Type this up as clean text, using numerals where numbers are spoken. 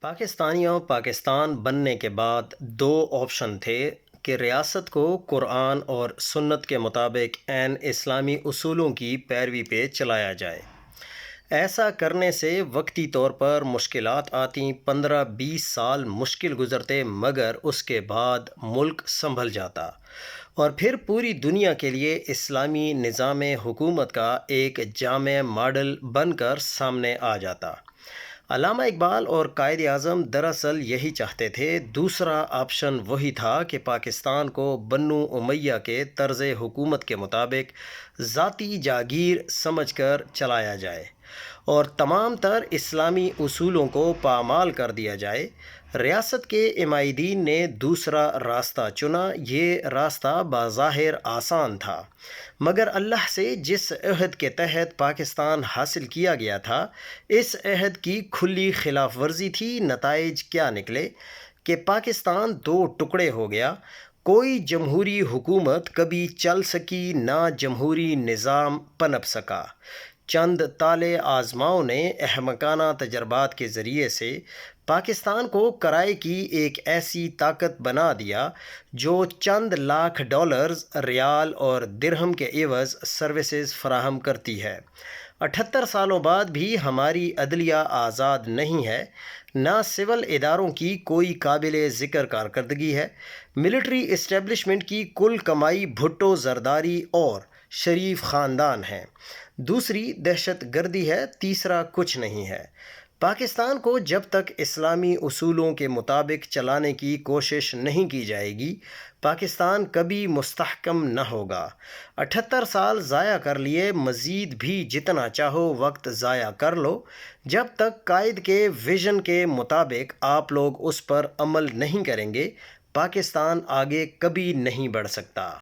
پاکستانیوں پاکستان بننے کے بعد دو آپشن تھے کہ ریاست کو قرآن اور سنت کے مطابق عین اسلامی اصولوں کی پیروی پہ چلایا جائے۔ ایسا کرنے سے وقتی طور پر مشکلات آتیں، 15-20 سال مشکل گزرتے، مگر اس کے بعد ملک سنبھل جاتا اور پھر پوری دنیا کے لیے اسلامی نظام حکومت کا ایک جامع ماڈل بن کر سامنے آ جاتا۔ علامہ اقبال اور قائد اعظم دراصل یہی چاہتے تھے۔ دوسرا آپشن وہی تھا کہ پاکستان کو بنو امیہ کے طرز حکومت کے مطابق ذاتی جاگیر سمجھ کر چلایا جائے اور تمام تر اسلامی اصولوں کو پامال کر دیا جائے۔ ریاست کے عمائدین نے دوسرا راستہ چنا۔ یہ راستہ بظاہر آسان تھا، مگر اللہ سے جس عہد کے تحت پاکستان حاصل کیا گیا تھا، اس عہد کی کھلی خلاف ورزی تھی۔ نتائج کیا نکلے کہ پاکستان دو ٹکڑے ہو گیا۔ کوئی جمہوری حکومت کبھی چل سکی، نہ جمہوری نظام پنپ سکا۔ چند طالع آزماؤں نے احمقانہ تجربات کے ذریعے سے پاکستان کو کرائے کی ایک ایسی طاقت بنا دیا جو چند لاکھ ڈالرز، ریال اور درہم کے عوض سروسز فراہم کرتی ہے۔ 78 سالوں بعد بھی ہماری عدلیہ آزاد نہیں ہے، نہ سول اداروں کی کوئی قابل ذکر کارکردگی ہے۔ ملٹری اسٹیبلشمنٹ کی کل کمائی بھٹو زرداری اور شریف خاندان ہیں، دوسری دہشت گردی ہے، تیسرا کچھ نہیں ہے۔ پاکستان کو جب تک اسلامی اصولوں کے مطابق چلانے کی کوشش نہیں کی جائے گی، پاکستان کبھی مستحکم نہ ہوگا۔ 78 سال ضائع کر لیے، مزید بھی جتنا چاہو وقت ضائع کر لو، جب تک قائد کے ویژن کے مطابق آپ لوگ اس پر عمل نہیں کریں گے، پاکستان آگے کبھی نہیں بڑھ سکتا۔